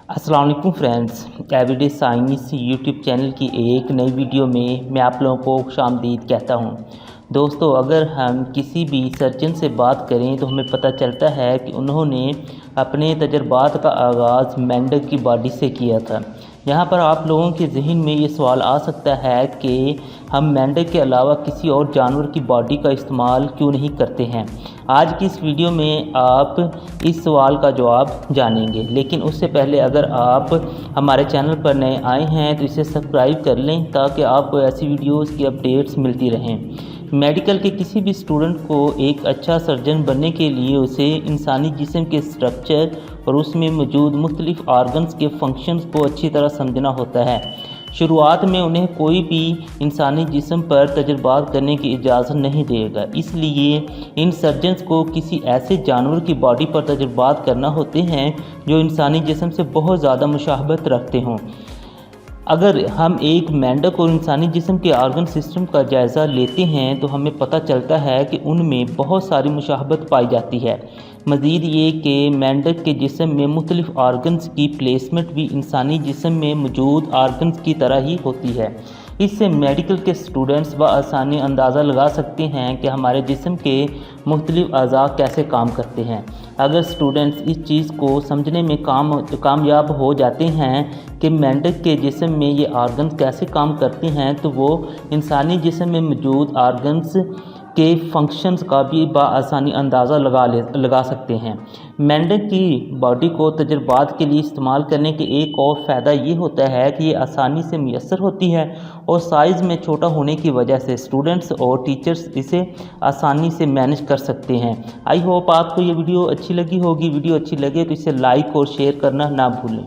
अस्सलाम वालेकुम friends, everyday science YouTube channel की एक नई वीडियो में मैं आप लोगों को खुशामदीद कहता हूं। दोस्तों, अगर हम किसी भी सर्जन से बात करें तो हमें पता चलता है कि उन्होंने अपने तजर्बात का आगाज़ मेंढक की बॉडी से किया था। यहाँ पर आप लोगों के जहन में ये सवाल आ सकता है कि हम मेंढक के अलावा किसी और जानवर की बॉडी का इस्तेमाल क्यों नहीं करते हैं। आज की इस वीडियो में आप इस सवाल का जवाब जानेंगे, लेकिन उससे पहले अगर आप हमारे चैनल पर नए आए हैं तो इसे सब्सक्राइब कर लें ताकि आपको ऐसी वीडियोस की अपडेट्स मिलती रहें। मेडिकल के किसी भी स्टूडेंट को एक अच्छा सर्जन बनने के लिए उसे इंसानी जिस्म के स्ट्रक्चर और उसमें मौजूद मुख्तलिफ आर्गन्स के फंक्शंस को अच्छी तरह समझना होता है। शुरुआत में उन्हें कोई भी इंसानी जिस्म पर तजर्बात करने की इजाज़त नहीं देगा, इसलिए इन सर्जन्स को किसी ऐसे जानवर की बॉडी पर तजर्बात करना होते हैं जो इंसानी जिस्म से बहुत ज़्यादा मुशाबहत रखते हों। अगर हम एक मेंढक और इंसानी जिस्म के आर्गन सिस्टम का जायज़ा लेते हैं तो हमें पता चलता है कि उनमें बहुत सारी मुशाबहत पाई जाती है। मज़ीद ये कि मेंढक के जिस्म में मुख्तलिफ आर्गन्स की प्लेसमेंट भी इंसानी जिस्म में मौजूद आर्गन्स की तरह ही होती है। इससे मेडिकल के स्टूडेंट्स बआसानी अंदाज़ा लगा सकते हैं कि हमारे जिस्म के मुख्तलिफ अज़ा कैसे काम करते हैं। अगर स्टूडेंट्स इस चीज़ को समझने में कामयाब हो जाते हैं कि मेंढक के जिस्म में ये आर्गन्स कैसे काम करते हैं तो वो इंसानी जिस्म में मौजूद आर्गन्स के फंक्शंस का भी बआसानी अंदाज़ा लगा सकते हैं। मेंढक की बॉडी को तजर्बात के लिए इस्तेमाल करने के एक और फ़ायदा ये होता है कि ये आसानी से मैसर होती है और साइज़ में छोटा होने की वजह से स्टूडेंट्स और टीचर्स इसे आसानी से मैनेज कर सकते हैं। आई होप आपको ये वीडियो अच्छी लगी होगी। वीडियो अच्छी लगे तो इसे लाइक और शेयर करना ना भूलें।